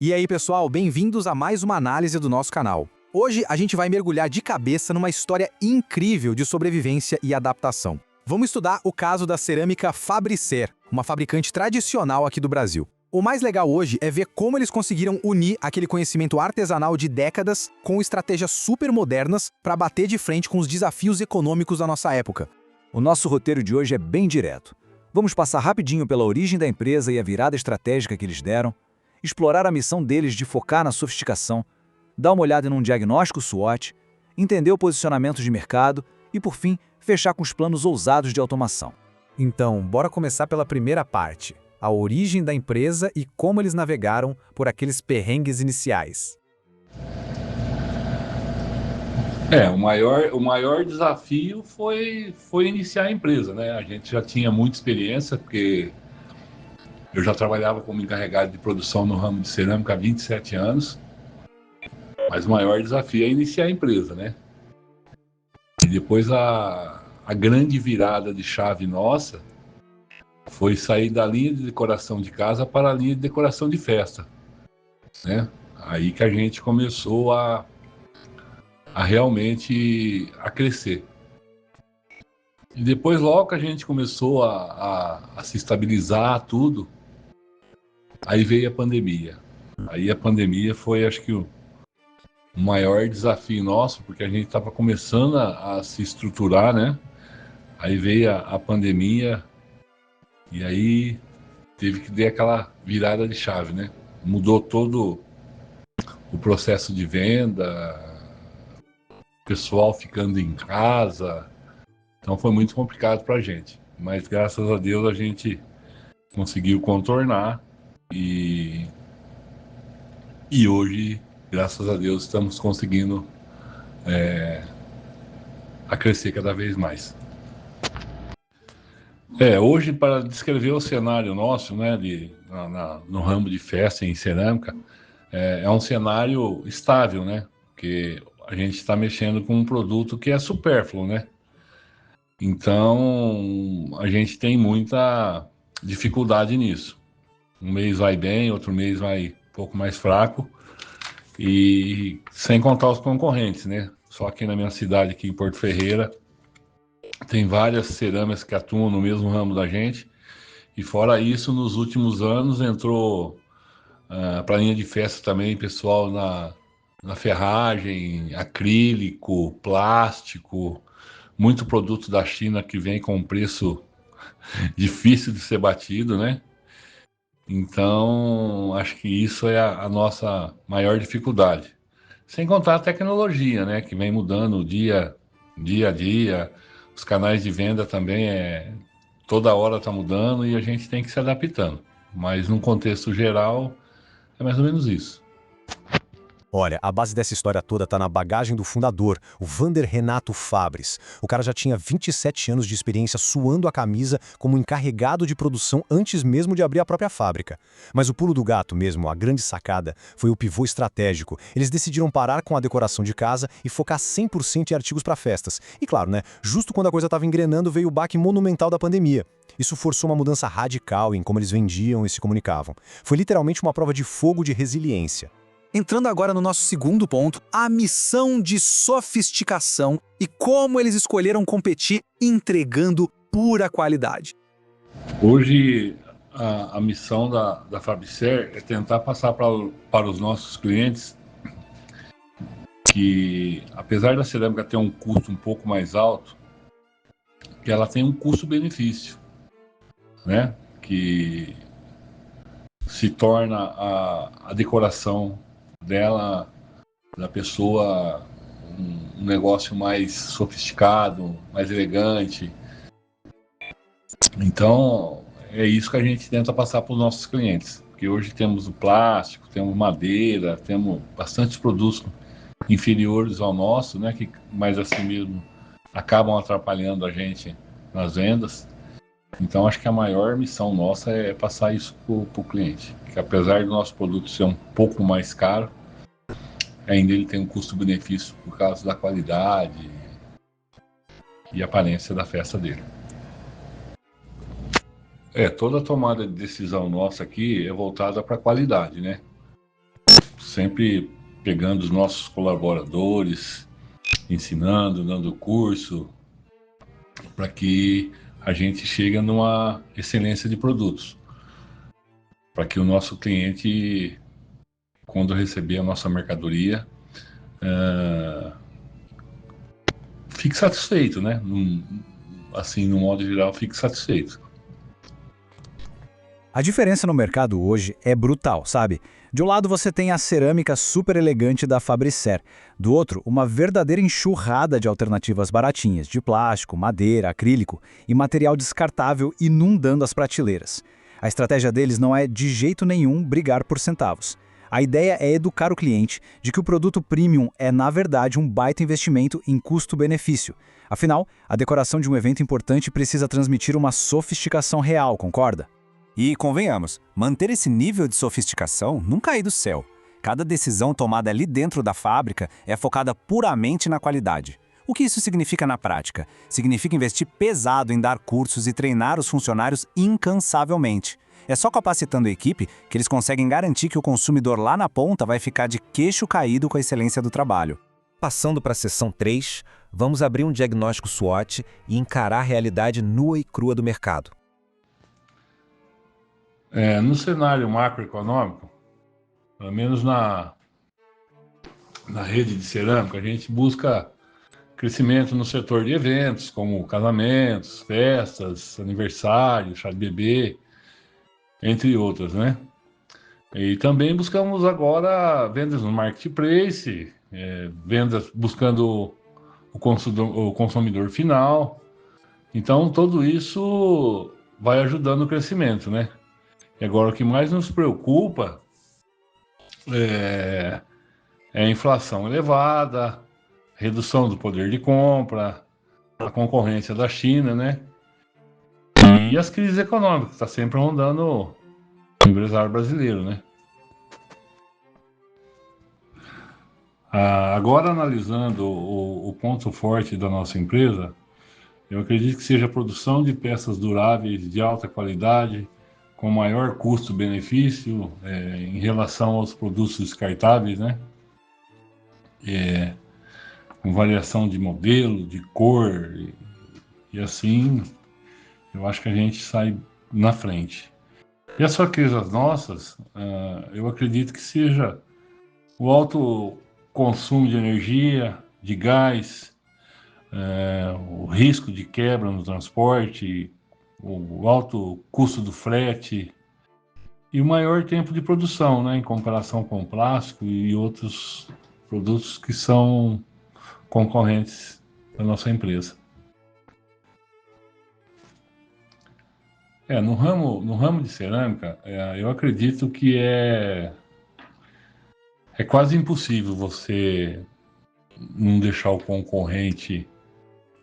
E aí, pessoal, bem-vindos a mais uma análise do nosso canal. Hoje a gente vai mergulhar de cabeça numa história incrível de sobrevivência e adaptação. Vamos estudar o caso da cerâmica Fabricer, uma fabricante tradicional aqui do Brasil. O mais legal hoje é ver como eles conseguiram unir aquele conhecimento artesanal de décadas com estratégias super modernas para bater de frente com os desafios econômicos da nossa época. O nosso roteiro de hoje é bem direto. Vamos passar rapidinho pela origem da empresa e a virada estratégica que eles deram, explorar a missão deles de focar na sofisticação, dar uma olhada num diagnóstico SWOT, entender o posicionamento de mercado e, por fim, fechar com os planos ousados de automação. Então, bora começar pela primeira parte, a origem da empresa e como eles navegaram por aqueles perrengues iniciais. O maior desafio foi iniciar a empresa, né? A gente já tinha muita experiência, porque eu já trabalhava como encarregado de produção no ramo de cerâmica há 27 anos, mas o maior desafio é iniciar a empresa, né? E depois a grande virada de chave nossa foi sair da linha de decoração de casa para a linha de decoração de festa, né? Aí que a gente começou a realmente a crescer. E depois, logo que a gente começou a se estabilizar tudo, aí veio a pandemia. Aí a pandemia foi, acho que, o maior desafio nosso, porque a gente estava começando a se estruturar, né? Aí veio a pandemia e aí teve que dar aquela virada de chave, né? Mudou todo o processo de venda, o pessoal ficando em casa. Então foi muito complicado para a gente. Mas graças a Deus a gente conseguiu contornar e hoje, graças a Deus, estamos conseguindo a crescer cada vez mais. Hoje, para descrever o cenário nosso, né, no ramo de festa em cerâmica, é um cenário estável, né? Porque a gente está mexendo com um produto que é supérfluo, né? Então, a gente tem muita dificuldade nisso. Um mês vai bem, outro mês vai um pouco mais fraco, e sem contar os concorrentes, né? Só aqui na minha cidade, aqui em Porto Ferreira, tem várias cerâmicas que atuam no mesmo ramo da gente, e fora isso, nos últimos anos entrou para a linha de festa também, pessoal na ferragem, acrílico, plástico, muito produto da China que vem com um preço difícil de ser batido, né? Então, acho que isso é a nossa maior dificuldade. Sem contar a tecnologia, né? Que vem mudando dia a dia. Os canais de venda também toda hora está mudando e a gente tem que se adaptando. Mas num contexto geral, é mais ou menos isso. Olha, a base dessa história toda tá na bagagem do fundador, o Vander Renato Fabris. O cara já tinha 27 anos de experiência suando a camisa como encarregado de produção antes mesmo de abrir a própria fábrica. Mas o pulo do gato mesmo, a grande sacada, foi o pivô estratégico. Eles decidiram parar com a decoração de casa e focar 100% em artigos para festas. E claro, né, justo quando a coisa estava engrenando veio o baque monumental da pandemia. Isso forçou uma mudança radical em como eles vendiam e se comunicavam. Foi literalmente uma prova de fogo de resiliência. Entrando agora no nosso segundo ponto, a missão de sofisticação e como eles escolheram competir entregando pura qualidade. Hoje, a missão da Fabricer é tentar passar para os nossos clientes que, apesar da cerâmica ter um custo um pouco mais alto, que ela tem um custo-benefício, né? Que se torna a decoração dela, da pessoa, um negócio mais sofisticado, mais elegante. Então, é isso que a gente tenta passar para os nossos clientes. Porque hoje temos o plástico, temos madeira, temos bastantes produtos inferiores ao nosso, né? Que mais assim mesmo acabam atrapalhando a gente nas vendas. Então, acho que a maior missão nossa é passar isso para o cliente. Que apesar do nosso produto ser um pouco mais caro, ainda ele tem um custo-benefício por causa da qualidade e aparência da festa dele. Toda tomada de decisão nossa aqui é voltada para a qualidade, né? sempre pegando os nossos colaboradores, ensinando, dando curso, para que a gente chegue numa excelência de produtos, para que o nosso cliente, quando receber a nossa mercadoria, fique satisfeito, né? Assim, no modo geral, fique satisfeito. A diferença no mercado hoje é brutal, sabe? De um lado você tem a cerâmica super elegante da Fabricer, do outro, uma verdadeira enxurrada de alternativas baratinhas, de plástico, madeira, acrílico e material descartável inundando as prateleiras. A estratégia deles não é de jeito nenhum brigar por centavos. A ideia é educar o cliente de que o produto premium é, na verdade, um baita investimento em custo-benefício. Afinal, a decoração de um evento importante precisa transmitir uma sofisticação real, concorda? E, convenhamos, manter esse nível de sofisticação não cai do céu. Cada decisão tomada ali dentro da fábrica é focada puramente na qualidade. O que isso significa na prática? Significa investir pesado em dar cursos e treinar os funcionários incansavelmente. É só capacitando a equipe que eles conseguem garantir que o consumidor lá na ponta vai ficar de queixo caído com a excelência do trabalho. Passando para a seção 3, vamos abrir um diagnóstico SWOT e encarar a realidade nua e crua do mercado. No cenário macroeconômico, pelo menos na rede de cerâmica, a gente busca crescimento no setor de eventos, como casamentos, festas, aniversários, chá de bebê, entre outros, né? E também buscamos agora vendas no marketplace, vendas buscando o consumidor final. Então, tudo isso vai ajudando o crescimento, né? E agora, o que mais nos preocupa é a inflação elevada, redução do poder de compra, a concorrência da China, né? E as crises econômicas, que está sempre rondando o empresário brasileiro, né? Agora, analisando o ponto forte da nossa empresa, eu acredito que seja a produção de peças duráveis de alta qualidade, com maior custo-benefício em relação aos produtos descartáveis, né? Com variação de modelo, de cor, e assim, eu acho que a gente sai na frente. E as fraquezas nossas, eu acredito que seja o alto consumo de energia, de gás, o risco de quebra no transporte, o alto custo do frete e o maior tempo de produção, né, em comparação com o plástico e outros produtos que são concorrentes da nossa empresa. No ramo de cerâmica, eu acredito que é quase impossível você não deixar o concorrente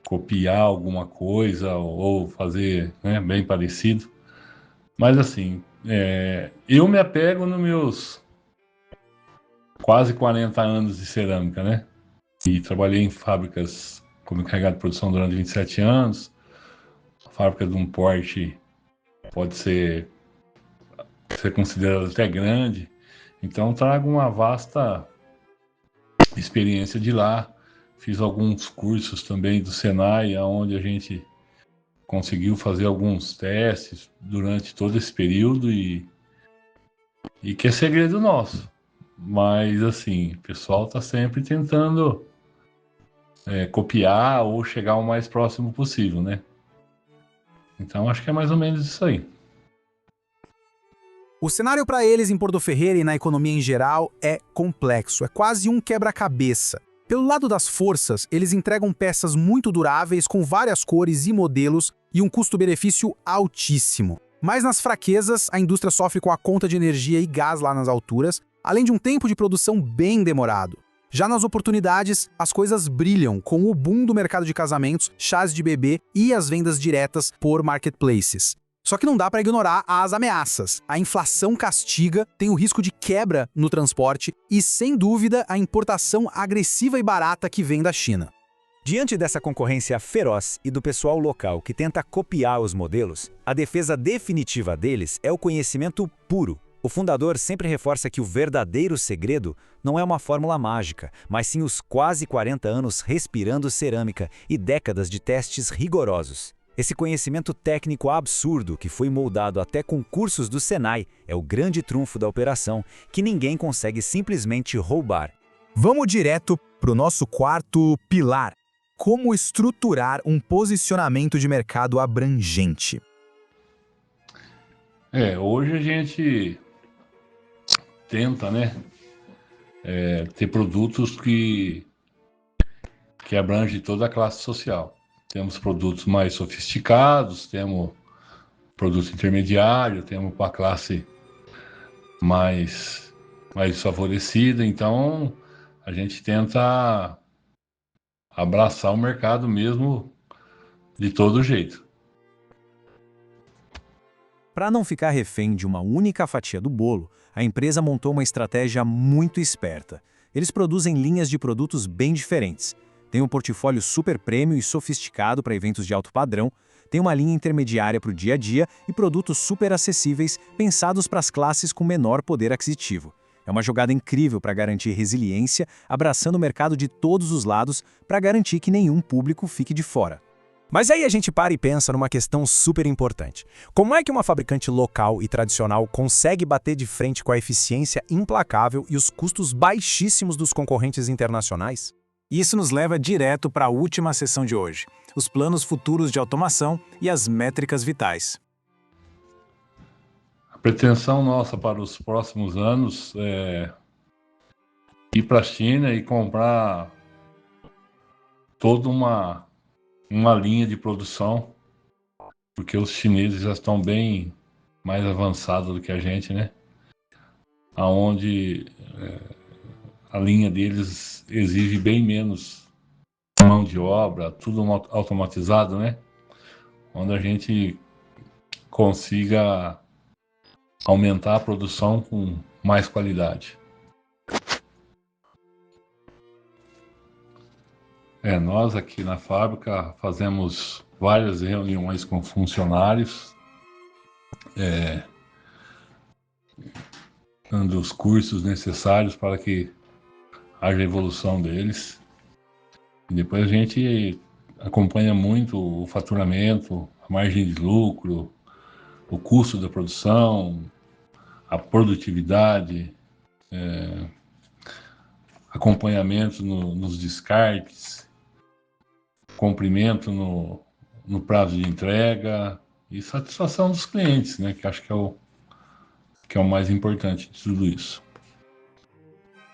copiar alguma coisa ou fazer, né, bem parecido. Mas assim, eu me apego nos meus quase 40 anos de cerâmica, né? E trabalhei em fábricas como encarregado de produção durante 27 anos. A fábrica de um porte pode ser considerada até grande. Então trago uma vasta experiência de lá. Fiz alguns cursos também do Senai, onde a gente conseguiu fazer alguns testes durante todo esse período e que é segredo nosso. Mas assim, o pessoal está sempre tentando copiar ou chegar o mais próximo possível, né? Então acho que é mais ou menos isso aí. O cenário para eles em Porto Ferreira e na economia em geral é complexo, é quase um quebra-cabeça. Pelo lado das forças, eles entregam peças muito duráveis com várias cores e modelos e um custo-benefício altíssimo. Mas nas fraquezas, a indústria sofre com a conta de energia e gás lá nas alturas, além de um tempo de produção bem demorado. Já nas oportunidades, as coisas brilham com o boom do mercado de casamentos, chás de bebê e as vendas diretas por marketplaces. Só que não dá para ignorar as ameaças. A inflação castiga, tem o risco de quebra no transporte e, sem dúvida, a importação agressiva e barata que vem da China. Diante dessa concorrência feroz e do pessoal local que tenta copiar os modelos, a defesa definitiva deles é o conhecimento puro, O fundador sempre reforça que o verdadeiro segredo não é uma fórmula mágica, mas sim os quase 40 anos respirando cerâmica e décadas de testes rigorosos. Esse conhecimento técnico absurdo que foi moldado até com cursos do Senai é o grande trunfo da operação, que ninguém consegue simplesmente roubar. Vamos direto para o nosso quarto pilar. Como estruturar um posicionamento de mercado abrangente? Hoje a gente tenta, né, ter produtos que abrangem toda a classe social. Temos produtos mais sofisticados, temos produto intermediário, temos para a classe mais favorecida. Então, a gente tenta abraçar o mercado mesmo de todo jeito. Para não ficar refém de uma única fatia do bolo, a empresa montou uma estratégia muito esperta. Eles produzem linhas de produtos bem diferentes. Tem um portfólio super premium e sofisticado para eventos de alto padrão, tem uma linha intermediária para o dia a dia e produtos super acessíveis pensados para as classes com menor poder aquisitivo. É uma jogada incrível para garantir resiliência, abraçando o mercado de todos os lados para garantir que nenhum público fique de fora. Mas aí a gente para e pensa numa questão super importante. Como é que uma fabricante local e tradicional consegue bater de frente com a eficiência implacável e os custos baixíssimos dos concorrentes internacionais? Isso nos leva direto para a última sessão de hoje, os planos futuros de automação e as métricas vitais. A pretensão nossa para os próximos anos é ir para a China e comprar toda uma linha de produção, porque os chineses já estão bem mais avançados do que a gente, né? Aonde a linha deles exige bem menos mão de obra, tudo automatizado, né? Onde a gente consiga aumentar a produção com mais qualidade. Nós aqui na fábrica fazemos várias reuniões com funcionários, dando os cursos necessários para que haja evolução deles. E depois a gente acompanha muito o faturamento, a margem de lucro, o custo da produção, a produtividade, acompanhamento nos descartes, cumprimento no prazo de entrega e satisfação dos clientes, né? Que acho que é o mais importante de tudo isso.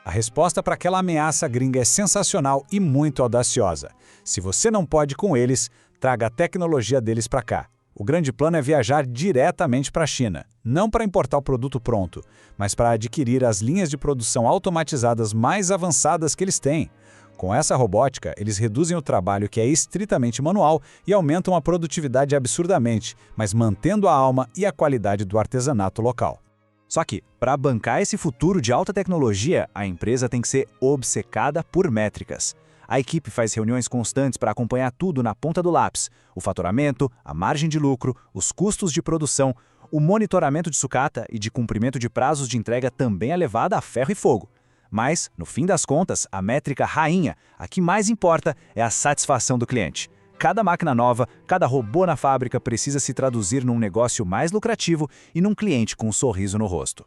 A resposta para aquela ameaça gringa é sensacional e muito audaciosa. Se você não pode com eles, traga a tecnologia deles para cá. O grande plano é viajar diretamente para a China, não para importar o produto pronto, mas para adquirir as linhas de produção automatizadas mais avançadas que eles têm. Com essa robótica, eles reduzem o trabalho que é estritamente manual e aumentam a produtividade absurdamente, mas mantendo a alma e a qualidade do artesanato local. Só que, para bancar esse futuro de alta tecnologia, a empresa tem que ser obcecada por métricas. A equipe faz reuniões constantes para acompanhar tudo na ponta do lápis: o faturamento, a margem de lucro, os custos de produção, o monitoramento de sucata e de cumprimento de prazos de entrega também é levada a ferro e fogo. Mas, no fim das contas, a métrica rainha, a que mais importa, é a satisfação do cliente. Cada máquina nova, cada robô na fábrica precisa se traduzir num negócio mais lucrativo e num cliente com um sorriso no rosto.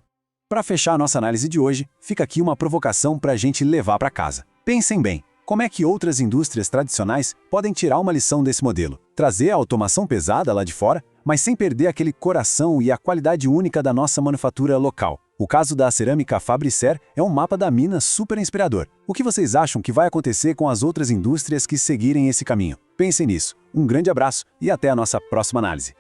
Para fechar a nossa análise de hoje, fica aqui uma provocação para a gente levar para casa. Pensem bem, como é que outras indústrias tradicionais podem tirar uma lição desse modelo? Trazer a automação pesada lá de fora, mas sem perder aquele coração e a qualidade única da nossa manufatura local. O caso da cerâmica Fabricer é um mapa da mina super inspirador. O que vocês acham que vai acontecer com as outras indústrias que seguirem esse caminho? Pensem nisso. Um grande abraço e até a nossa próxima análise.